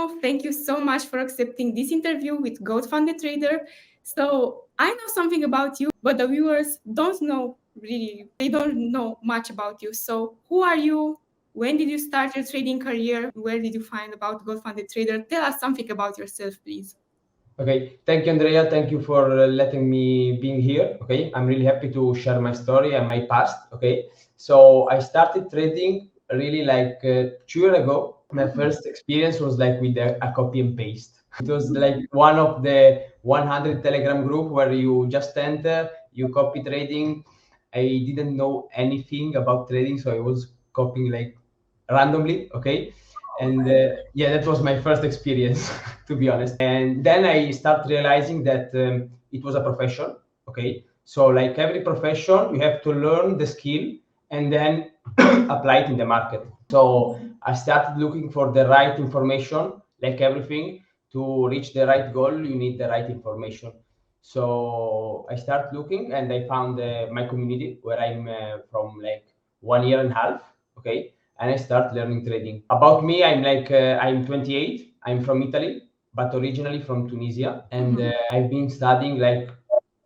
Mimmo, thank you so much for accepting this interview with GoatFundedTrader. So I know something about you, but the viewers don't know really, they don't know much about you. So who are you? When did you start your trading career? Where did you find about GoatFundedTrader? Tell us something about yourself, please. Okay, thank you, Andrea. Thank you for letting me being here. Okay, I'm really happy to share my story and my past. Okay, so I started trading really like 2 years ago. My first experience was like with a copy and paste. It was like one of the 100 Telegram group where you just enter, you copy trading. I didn't know anything about trading, so I was copying like randomly. Okay, and yeah, that was my first experience to be honest. And then I start realizing that it was a profession. Okay, so like every profession, you have to learn the skill and then apply it in the market. So I started looking for the right information. Like everything, to reach the right goal, you need the right information. So I started looking and I found my community where I'm from like 1 year and a half. Okay, and I start learning trading. About me, I'm like I'm 28. I'm from Italy, but originally from Tunisia, and I've been studying like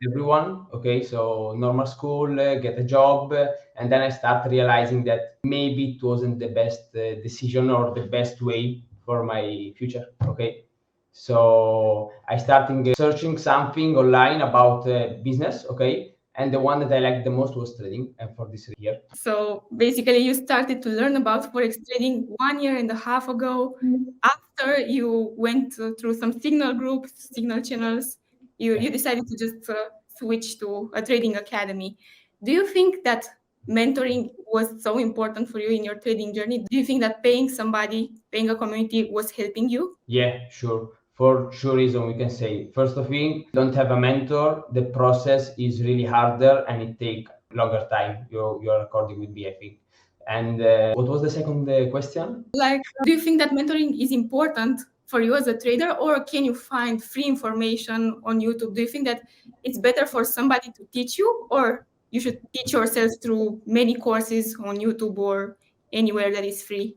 everyone. Okay, so normal school, get a job, and then I start realizing that maybe it wasn't the best decision or the best way for my future. Okay, so I started searching something online about business. Okay, and the one that I liked the most was trading, and for this year. So basically, you started to learn about Forex trading 1 year and a half ago. After you went through some signal groups, signal channels, you decided to just switch to a trading academy. Do you think that mentoring was so important for you in your trading journey? Do you think that paying somebody, paying a community was helping you? Yeah, sure. For sure reason we can say. First of all, don't have a mentor. The process is really harder and it take longer time. You're according with me, I think. And what was the second question? Like, do you think that mentoring is important for you as a trader, or can you find free information on YouTube? Do you think that it's better for somebody to teach you, or you should teach yourself through many courses on YouTube or anywhere that is free?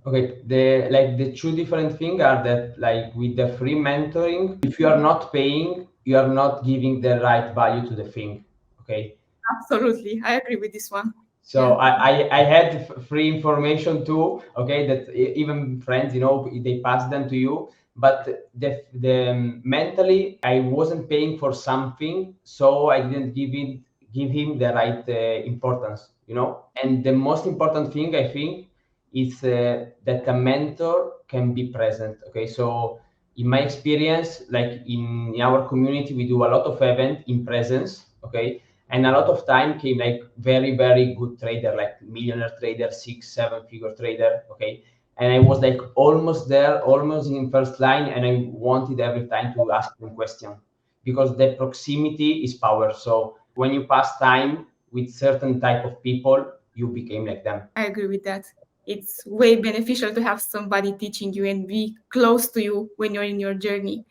Okay, the two different things are that like with the free mentoring, if you are not paying, you are not giving the right value to the thing. Okay. Absolutely, I agree with this one. So I had free information too. Okay, that even friends, they pass them to you. But the mentally, I wasn't paying for something, so I didn't give him the right importance. And the most important thing I think is that a mentor can be present. Okay, so in my experience, like in our community, we do a lot of event in presence. Okay, and a lot of time came like very very good trader, like millionaire trader, 6 7 figure trader. Okay, and I was like almost there, almost in first line, and I wanted every time to ask them question, because the proximity is power. So when you pass time with certain type of people, you became like them. I agree with that. It's way beneficial to have somebody teaching you and be close to you when you're in your journey.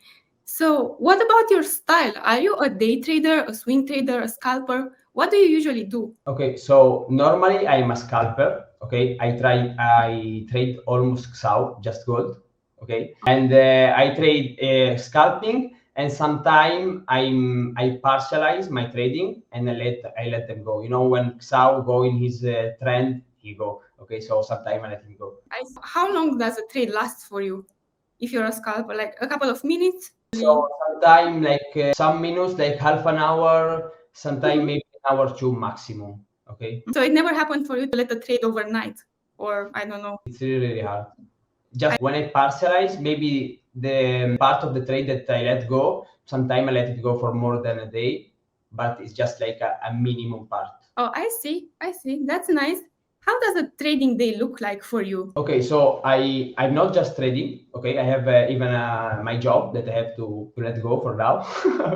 So, what about your style? Are you a day trader, a swing trader, a scalper? What do you usually do? Okay, so normally I'm a scalper. Okay, I trade almost XAU, just gold. Okay, and I trade scalping, and sometimes I partialize my trading and I let them go. When XAU go in his trend, he go. Okay, so sometimes I let him go. How long does a trade last for you? If you're a scalper, like a couple of minutes? So sometimes like some minutes, like half an hour, sometimes maybe an hour two maximum. Okay, So it never happened for you to let a trade overnight, or I don't know. it's really really hard. Just when I partialize, maybe the part of the trade that I let go, sometimes I let it go for more than a day, but it's just like a minimum part. Oh, I see. I see. That's nice. How does a trading day look like for you? Okay, so I'm not just trading. Okay, I have even my job that I have to let go for now.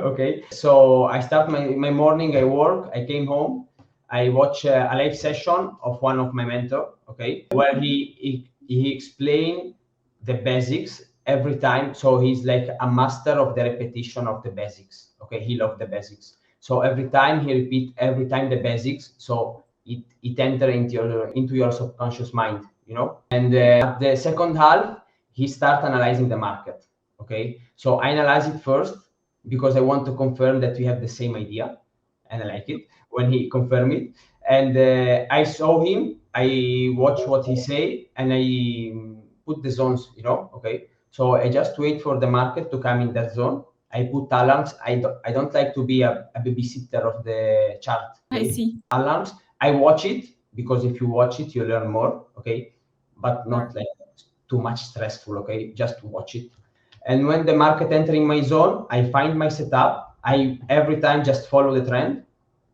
Okay, so I start my morning. I work. I came home. I watch a live session of one of my mentor. Okay, where he explained the basics every time. So he's like a master of the repetition of the basics. Okay, he loves the basics. So every time he repeat every time the basics. So it enter into your subconscious mind. And at the second half, he start analyzing the market. Okay, so I analyze it first because I want to confirm that we have the same idea, and I like it when he confirmed it. And I saw him, I watch what he say, and I put the zones, okay. So I just wait for the market to come in that zone. I put alarms. I don't like to be a babysitter of the chart. I see. Alarms. I watch it because if you watch it, you learn more, okay, but not like too much stressful, okay. Just watch it. And when the market entering my zone, I find my setup. I every time just follow the trend,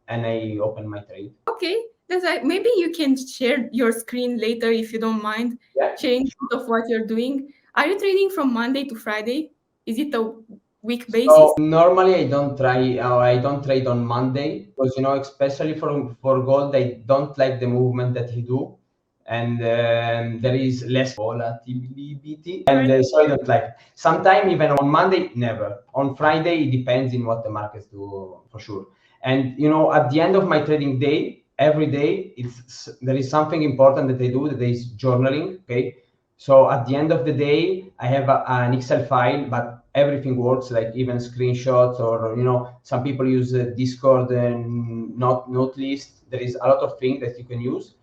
and I open my trade. Okay, that's right. Maybe you can share your screen later if you don't mind. Yeah. Sharing of what you're doing. Are you trading from Monday to Friday? Is it a week basis? So normally I don't trade on Monday because especially for gold, I don't like the movement that he do, and there is less volatility, and so I don't like. Sometimes even on Monday, never. On Friday, it depends in what the markets do for sure. And at the end of my trading day, every day, there is something important that I do. That is journaling. Okay. So at the end of the day, I have an Excel file, but everything works, like even screenshots, or some people use Discord and note list. There is a lot of things that you can use,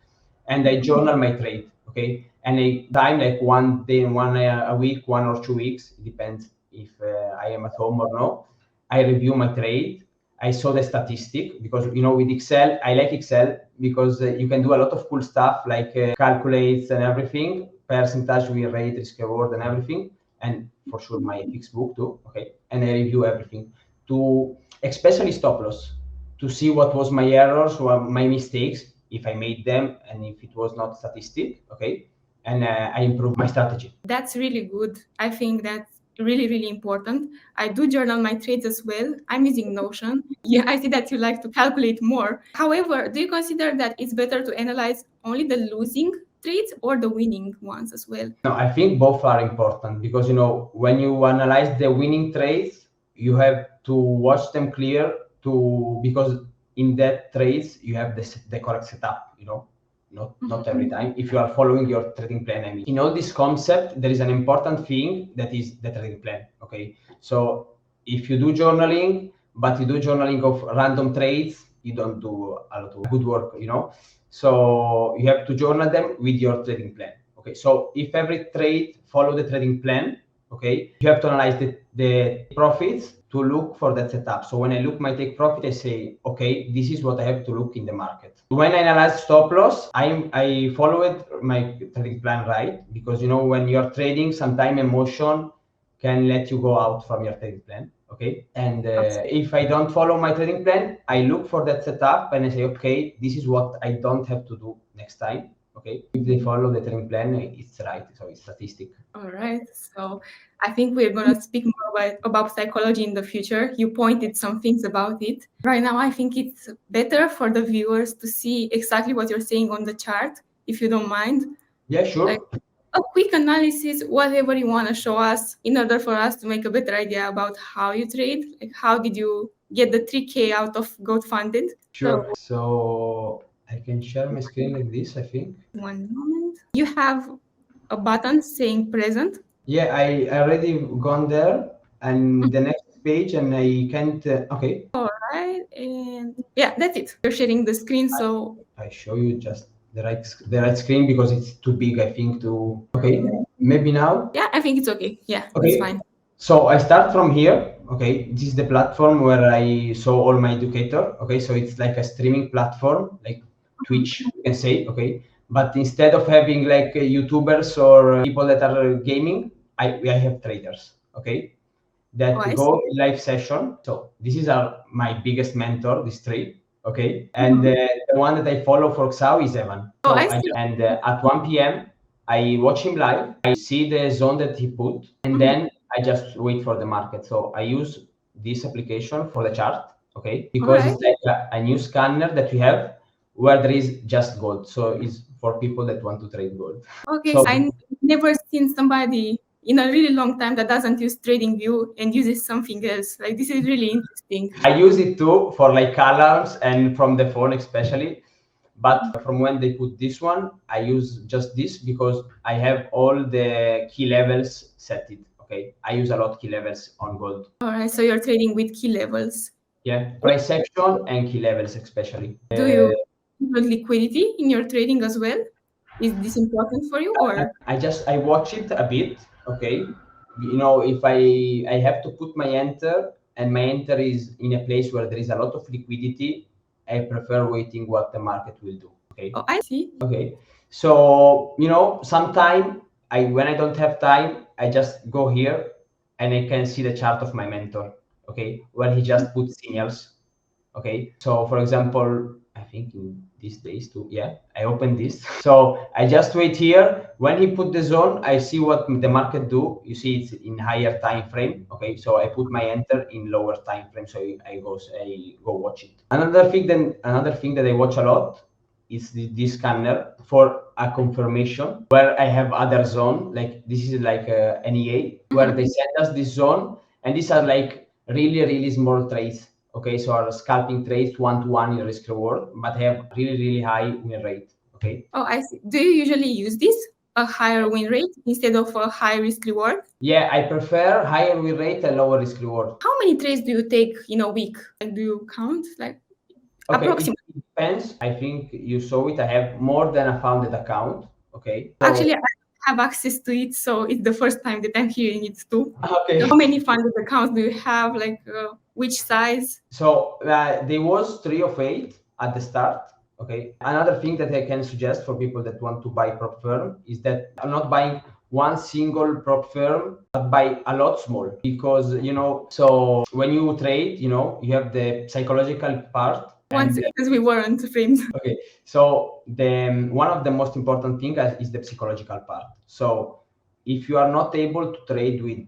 and I journal my trade. Okay, and I time like one day, a week, 1 or 2 weeks. It depends if I am at home or no. I review my trade. I saw the statistic because with Excel, I like Excel because you can do a lot of cool stuff like calculates and everything, percentage, win rate, risk reward, and everything, and for sure my FX book too. Okay, and I review everything to especially stop loss to see what was my errors or my mistakes if I made them and if it was not statistic. Okay, and I improve my strategy. That's really good. I think that's really, really important. I do journal my trades as well. I'm using Notion. Yeah, I see that you like to calculate more. However, do you consider that it's better to analyze only the losing trades or the winning ones as well? No, I think both are important because when you analyze the winning trades, you have to watch them clear because in that trades you have the correct setup. Not every time. If you are following your trading plan, I mean, in all this concept, there is an important thing that is the trading plan. Okay, so if you do journaling, but you do journaling of random trades, you don't do a lot of good work. So you have to journal them with your trading plan. Okay, so if every trade follow the trading plan, okay, you have to analyze the profits to look for that setup. So when I look my take profit, I say, okay, this is what I have to look in the market. When I analyze stop loss, I followed my trading plan, right? Because when you're trading, sometimes emotion can let you go out from your trading plan. Okay, and if I don't follow my trading plan, I look for that setup and I say, okay, this is what I don't have to do next time. Okay, if they follow the trading plan, it's right. So it's statistic. All right. So I think we're going to speak more about psychology in the future. You pointed some things about it. Right now, I think it's better for the viewers to see exactly what you're saying on the chart, if you don't mind. Yeah, sure. Like a quick analysis, whatever you want to show us in order for us to make a better idea about how you trade. Like how did you get the 3K out of GoatFunded? Sure. So I can share my screen like this, I think. One moment. You have a button saying present. Yeah, I already gone there and the next page and I can't, okay. All right, and yeah, that's it. You're sharing the screen, so I show you just the right screen because it's too big, I think, to, okay, maybe now. yeah, I think it's okay. Yeah, Okay. it's fine. So I start from here. Okay, this is the platform where I saw all my educator. Okay, so it's like a streaming platform, like Twitch, you can say. Okay, but instead of having like YouTubers or people that are gaming, I have traders. Okay, that go in live session. So this is my biggest mentor, this three. Okay, and the one that I follow for XAO is Evan. So and at 1 p.m. I watch him live. I see the zone that he put, and then I just wait for the market. So I use this application for the chart, okay? Because it's like a new scanner that we have where there is just gold. So it's for people that want to trade gold. Okay, so I've never seen somebody in a really long time that doesn't use TradingView and uses something else. Like this is really interesting. I use it too for like alarms and from the phone especially. But from when they put this one, I use just this because I have all the key levels set it. Okay, I use a lot key levels on gold. All right, so you're trading with key levels. Yeah, price action and key levels especially. Do you include liquidity in your trading as well? Is this important for you, or? I watch it a bit. Okay, if I have to put my enter and my enter is in a place where there is a lot of liquidity, I prefer waiting what the market will do. Okay. Oh, I see. Okay. So sometime when I don't have time, I just go here and I can see the chart of my mentor. Okay, where he just puts signals. Okay, so for example, I think in these days too, yeah, I open this. So I just wait here. When he put the zone, I see what the market do. You see it's in higher time frame. Okay, so I put my enter in lower time frame. So I go watch it. Another thing that I watch a lot is this scanner for a confirmation where I have other zone. Like this is like a NEA where they send us this zone, and these are like really small trades. Okay, so our scalping trades 1-to-1 in risk reward, but have really high win rate. Okay. Oh, I see. Do you usually use this, a higher win rate instead of a high risk reward? Yeah, I prefer higher win rate and lower risk reward. How many trades do you take in a week? Like, do you count? Like, Okay, approximately. it depends. I think you saw it. I have more than a founded account. Okay. So, Actually, I have access to it, so it's the first time that I'm hearing it too. okay. So how many funded accounts do you have? Like, which size? So there was 3 of 8 at the start. Okay. Another thing that I can suggest for people that want to buy prop firm is that I'm not buying one single prop firm, but buy a lot small because so when you trade, you have the psychological part. Once, because we weren't friends. Okay, so one of the most important thing is the psychological part. So if you are not able to trade with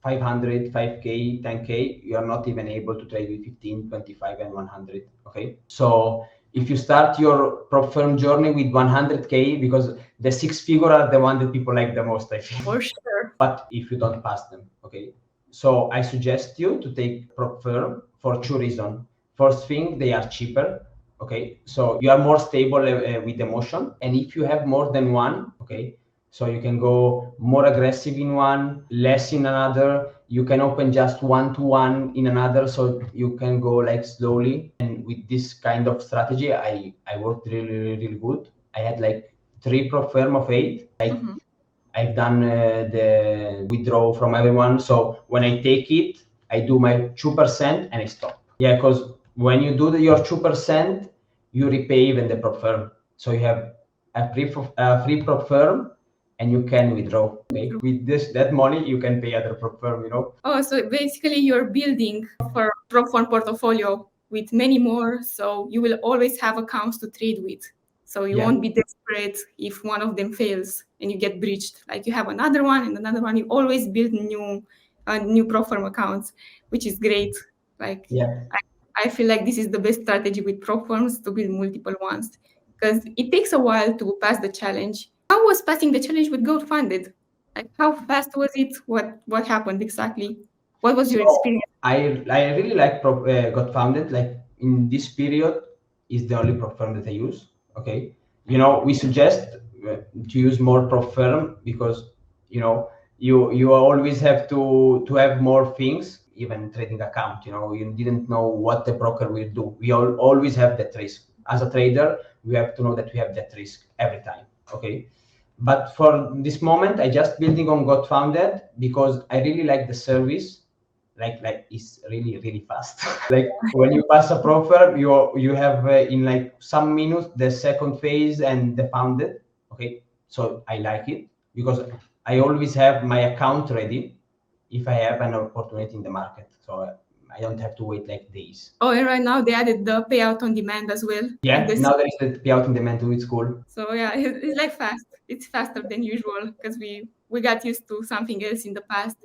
500, 5K, 10K, you are not even able to trade with 15, 25, and 100. Okay, so if you start your prop firm journey with 100K, because the 6 figure are the one that people like the most, I think. For sure. But if you don't pass them, okay. So I suggest you to take prop firm for 2 reasons. First thing, they are cheaper. Okay, so you are more stable with emotion, and if you have more than one, okay, so you can go more aggressive in one, less in another. You can open just 1-to-1 in another, so you can go like slowly. And with this kind of strategy, I worked really good. I had like 3 prop firm of 8. Like I've done the withdraw from everyone. So when I take it, I do my 2% and I stop. Yeah, because when you do your 2%, you repay even the prop firm. So you have a free prop firm and you can withdraw. Okay, with that money you can pay other prop firm. Oh, so basically you're building for prop firm portfolio with many more, so you will always have accounts to trade with. So you won't be desperate if one of them fails and you get breached. Like you have another one and another one. You always build new prop firm accounts, which is great. Like I feel like this is the best strategy with prop firms, to build multiple ones, because it takes a while to pass the challenge. How was passing the challenge with GoatFunded? Like how fast was it? What happened exactly? What was your experience? I really like GoatFunded. Like in this period, is the only prop firm that I use. Okay, we suggest to use more prop firm because you always have to have more things. Even trading account, you didn't know what the broker will do. We always have that risk. As a trader, we have to know that we have that risk every time. Okay. But for this moment, I just building on GoatFunded because I really like the service. Like it's really fast. Like when you pass a prop firm, you have in like some minutes the second phase and the founded. Okay, so I like it because I always have my account ready if I have an opportunity in the market. So I don't have to wait like days. Oh, and right now they added the payout on demand as well. Yeah, Like this. now there is the payout in demand too. It's cool. So yeah, it's like fast. It's faster than usual because we got used to something else in the past.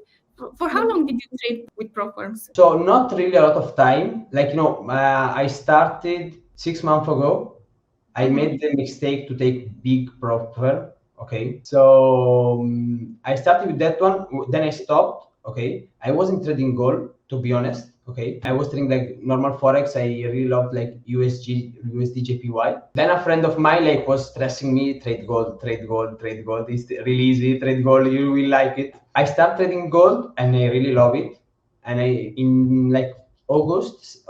For how long did you trade with prop firms? So not really a lot of time. Like I started 6 months ago. I made the mistake to take big prop firm. Okay, so I started with that one. Then I stopped. Okay, I wasn't trading gold, to be honest. Okay, I was trading like normal forex. I really loved like USD JPY. Then a friend of mine like was stressing me, trade gold, trade gold, trade gold. It's really easy, trade gold. You will like it. I start trading gold and I really love it. And I in like August,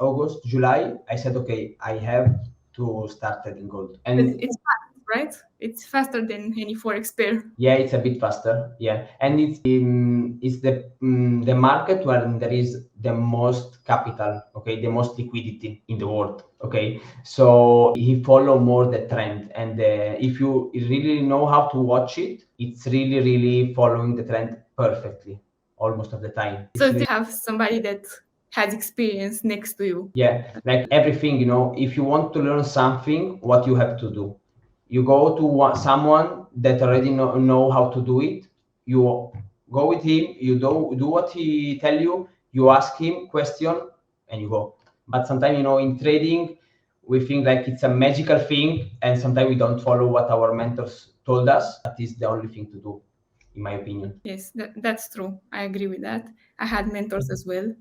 July, I said, okay, I have to start trading gold. And It's fast, right? It's faster than any forex pair. yeah, it's a bit faster. Yeah, and it's the market where there is the most capital. Okay, the most liquidity in the world. Okay, so he follow more the trend, and if you really know how to watch it, it's really following the trend perfectly almost of the time. So do you have somebody that has experience next to you? Yeah, like everything, if you want to learn something, what you have to do, you go to someone that already know how to do it. You go with him, you do what he tell you, you ask him question, and you go. But sometimes, in trading, we think like it's a magical thing, and sometimes we don't follow what our mentors told us. That is the only thing to do, in my opinion. Yes, that's true. I agree with that. I had mentors as well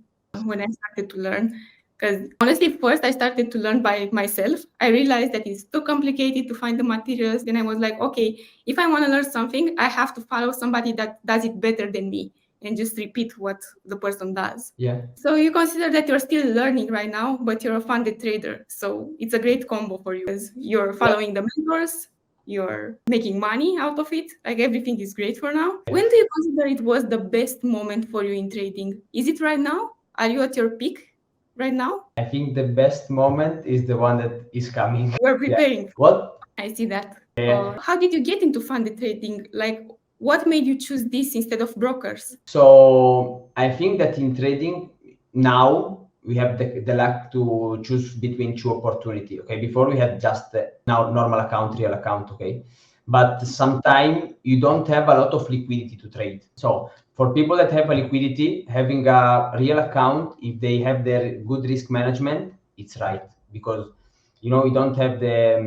when I started to learn. Because honestly, first I started to learn by myself. I realized that it's too complicated to find the materials. Then I was like, okay, if I want to learn something, I have to follow somebody that does it better than me and just repeat what the person does. Yeah. So you consider that you're still learning right now, but you're a funded trader. So it's a great combo for you because you're following the mentors, you're making money out of it. Like everything is great for now. When do you consider it was the best moment for you in trading? Is it right now? Are you at your peak right now? I think the best moment is the one that is coming. We're preparing. What? I see that. Yeah. How did you get into funded trading? Like, what made you choose this instead of brokers? So I think that in trading now we have the luck to choose between two opportunity. Okay, before we had just now normal account, real account. Okay, but sometimes you don't have a lot of liquidity to trade. So for people that have a liquidity, having a real account, if they have their good risk management, it's right because you don't have the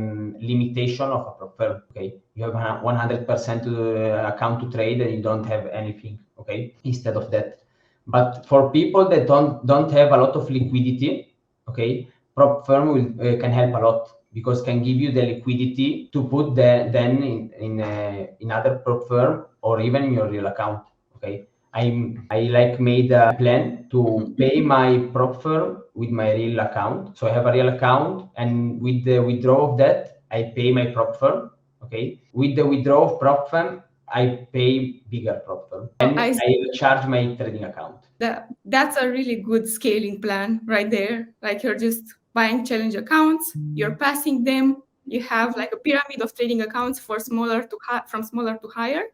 limitation of a prop firm. Okay, you have 100% account to trade and you don't have anything. Okay, instead of that. But for people that don't have a lot of liquidity, okay, prop firm can help a lot because can give you the liquidity to put then in other prop firm or even in your real account. Okay, I like made a plan to pay my prop firm with my real account. So I have a real account, and with the withdrawal of that, I pay my prop firm. Okay, with the withdrawal of prop firm, I pay bigger prop firm, and I I charge my trading account. that's a really good scaling plan right there. Like you're just buying challenge accounts, you're passing them, you have like a pyramid of trading accounts for from smaller to higher.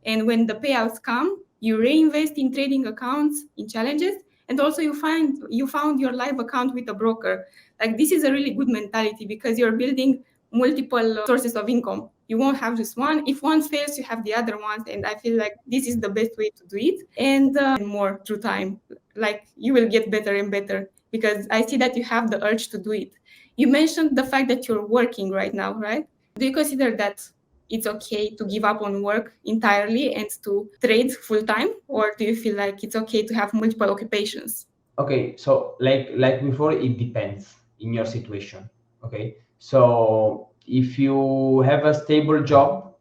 And when the payouts come, you reinvest in trading accounts in challenges. And also you found your live account with a broker. Like this is a really good mentality because you're building multiple sources of income. You won't have just one. If one fails, you have the other ones. And I feel like this is the best way to do it. And more through time, like you will get better and better because I see that you have the urge to do it. You mentioned the fact that you're working right now, right? Do you consider that it's okay to give up on work entirely and to trade full time? Or do you feel like it's okay to have multiple occupations? Okay, so like before, it depends in your situation. Okay, so if you have a stable job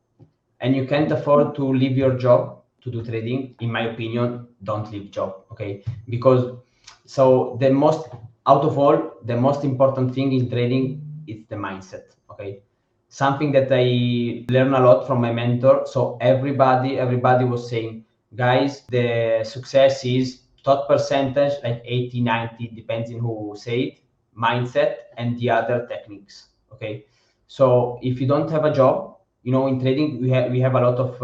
and you can't afford to leave your job to do trading, in my opinion, don't leave job. Okay, because so the most important thing in trading is the mindset. Okay, something that I learned a lot from my mentor. So everybody was saying, guys, the success is top percentage, like 80, 90, depends on who say it, mindset and the other techniques. Okay, so if you don't have a job, in trading we have a lot of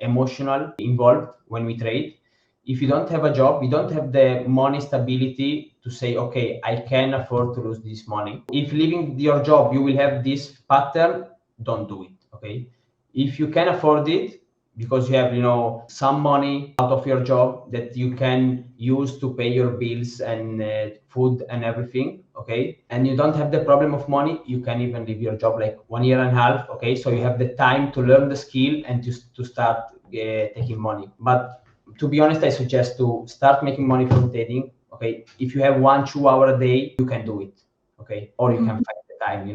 emotional involved when we trade. If you don't have a job, you don't have the money stability to say, okay, I can afford to lose this money. If leaving your job, you will have this pattern, don't do it. Okay. If you can afford it, because you have, some money out of your job that you can use to pay your bills and food and everything. Okay. And you don't have the problem of money, you can even leave your job like 1 year and a half. Okay. So you have the time to learn the skill and to start taking money. But to be honest, I suggest to start making money from trading Okay, if you have 1-2 hour a day, you can do it. Okay, or you can find the time.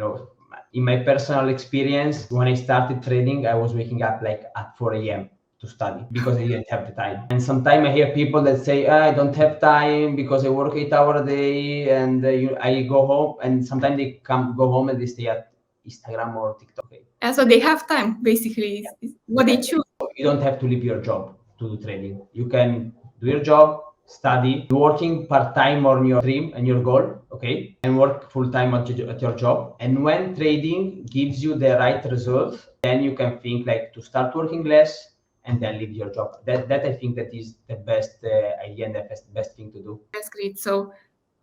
In my personal experience, when I started trading, I was waking up like at 4 a.m. to study because I didn't have the time. And sometimes I hear people that say, I don't have time because I work 8 hours a day, and I go home, and sometimes they go home and they stay at Instagram or TikTok. And so they have time, basically, is what they choose. You don't have to leave your job to do trading. You can do your job, study, working part-time on your dream and your goal, okay, and work full-time at your job. And when trading gives you the right results, then you can think like to start working less and then leave your job. That I think that is the best idea and the best thing to do. That's great. So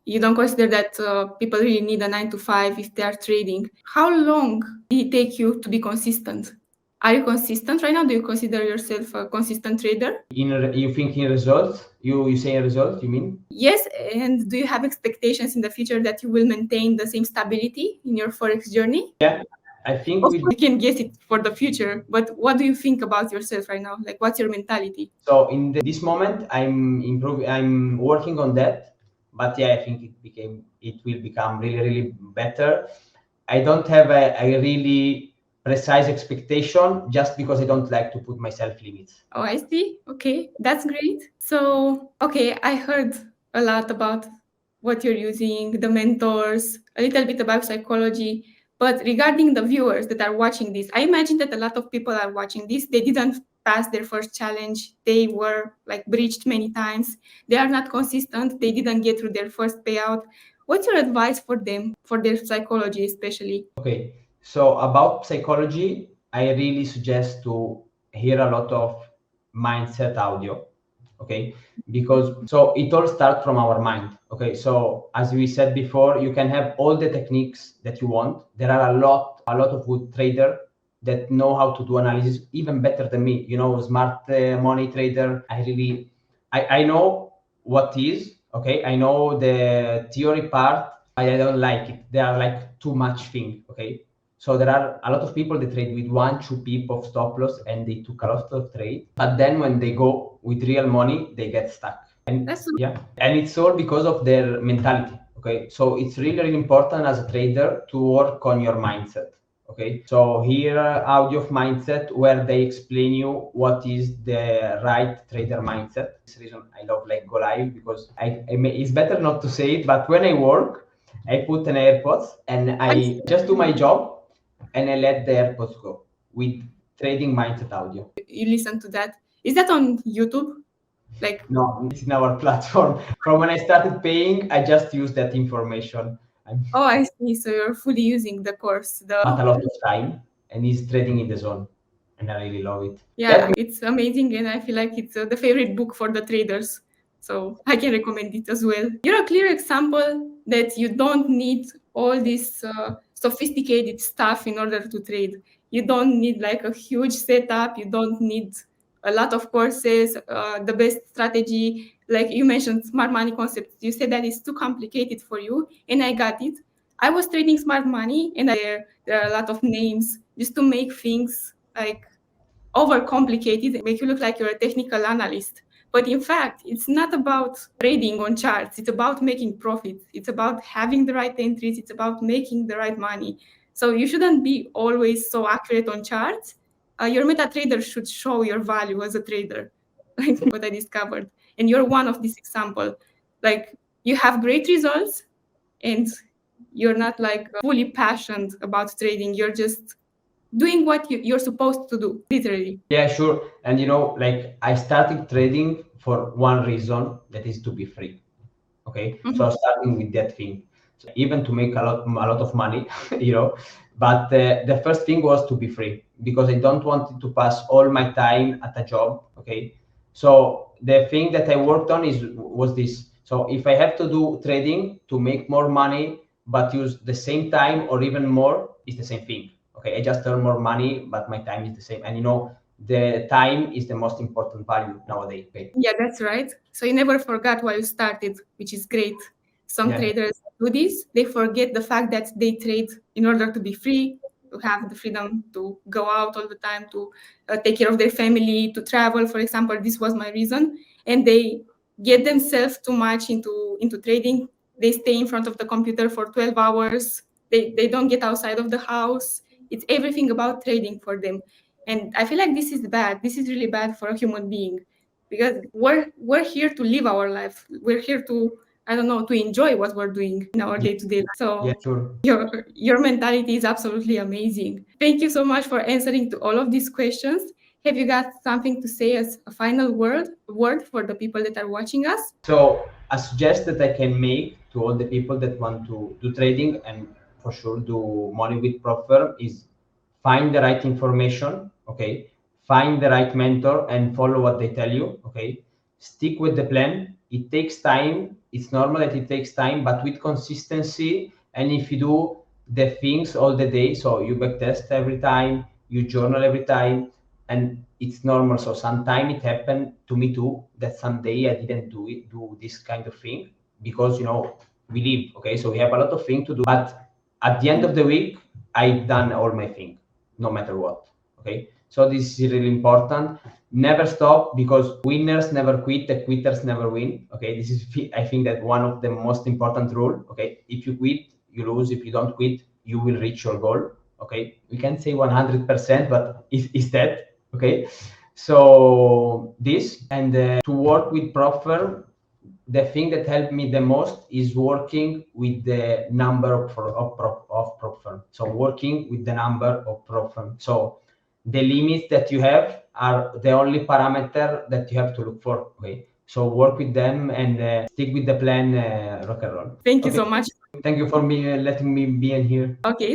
you don't consider that people really need a 9 to 5 if they are trading. How long did it take you to be consistent? Are you consistent right now? Do you consider yourself a consistent trader? You think in results? You say in results, you mean? Yes, and do you have expectations in the future that you will maintain the same stability in your Forex journey? Yeah, I think Of course, you can guess it for the future, but what do you think about yourself right now? Like, what's your mentality? So in this moment, I'm improving. I'm working on that, but yeah, I think it will become really, really better. I don't have a really precise expectation just because I don't like to put myself limits. Oh, I see. Okay, that's great. So, okay, I heard a lot about what you're using, the mentors, a little bit about psychology. But regarding the viewers that are watching this, I imagine that a lot of people are watching this. They didn't pass their first challenge. They were like breached many times. They are not consistent. They didn't get through their first payout. What's your advice for them, for their psychology especially? Okay, so about psychology, I really suggest to hear a lot of mindset audio. Okay, because so it all starts from our mind. Okay, so as we said before, you can have all the techniques that you want. There are a lot of good trader that know how to do analysis even better than me. Smart money trader. I know what is. Okay, I know the theory part. I don't like it. They are like too much thing. Okay, so there are a lot of people that trade with 1-2 pip of stop loss and they took a lot of trade. But then when they go with real money, they get stuck. And That's yeah, and it's all because of their mentality. Okay, so it's really, really important as a trader to work on your mindset. Okay, so here audio of mindset where they explain you what is the right trader mindset. This reason I love like go live because it's better not to say it, but when I work, I put an AirPods and I just do my job and I let the AirPods go with trading mindset audio. you listen to that. Is that on YouTube? Like, No, it's in our platform. From when I started paying, I just use that information. I'm oh, I see. So you're fully using the course. not a lot of time and he's trading in the zone. And I really love it. Yeah, it's amazing, and I feel like it's the favorite book for the traders. So I can recommend it as well. You're a clear example that you don't need all this sophisticated stuff in order to trade. You don't need like a huge setup. You don't need a lot of courses, the best strategy. Like you mentioned, smart money concept. You said that it's too complicated for you, and I got it. I was trading smart money, and there are a lot of names just to make things like overcomplicated, make you look like you're a technical analyst. But in fact, it's not about trading on charts. It's about making profits. It's about having the right entries. It's about making the right money. So you shouldn't be always so accurate on charts. Your MetaTrader should show your value as a trader, like what I discovered. And you're one of these example. Like you have great results and you're not like fully passionate about trading. You're just doing what you're supposed to do, literally. Yeah, sure. And like I started trading for one reason, that is to be free. Okay, so starting with that thing, so even to make a lot of money, but the first thing was to be free because I don't want to pass all my time at a job. Okay, so the thing that I worked on was this. So if I have to do trading to make more money but use the same time or even more, it's the same thing. Okay, I just earn more money but my time is the same, and the time is the most important value nowadays. Okay? Yeah, that's right. So you never forgot why you started, which is great. Some Yeah. traders do this. They forget the fact that they trade in order to be free, to have the freedom to go out all the time, to take care of their family, to travel, for example. This was my reason. And they get themselves too much into trading. They stay in front of the computer for 12 hours. They don't get outside of the house. It's everything about trading for them. And I feel like this is bad. This is really bad for a human being, because we're here to live our life. We're here to, I don't know, to enjoy what we're doing in our day-to-day life. So Yeah, sure. your mentality is absolutely amazing. Thank you so much for answering to all of these questions. Have you got something to say as a final word for the people that are watching us? So a suggestion that I can make to all the people that want to do trading and for sure do money with prop firm is find the right information, okay? Find the right mentor and follow what they tell you, okay? Stick with the plan. It takes time. It's normal that it takes time, but with consistency and if you do the things all the day, so you backtest every time, you journal every time, and it's normal. So sometimes it happened to me too that someday I didn't do this kind of thing because we live, okay, so we have a lot of things to do, but at the end of the week I've done all my thing no matter what, okay. So this is really important. Never stop, because winners never quit, the quitters never win, okay. This is, I think, that one of the most important rule, okay. If you quit, you lose. If you don't quit, you will reach your goal, okay. We can't say 100%, but is that okay. So this, and to work with prop firm, the thing that helped me the most is working with the number of prop firm. So working with the number of prop firm. So the limits that you have are the only parameter that you have to look for, okay. So work with them and stick with the plan, rock and roll. Thank you so much. Thank you for me letting me be in here. Okay.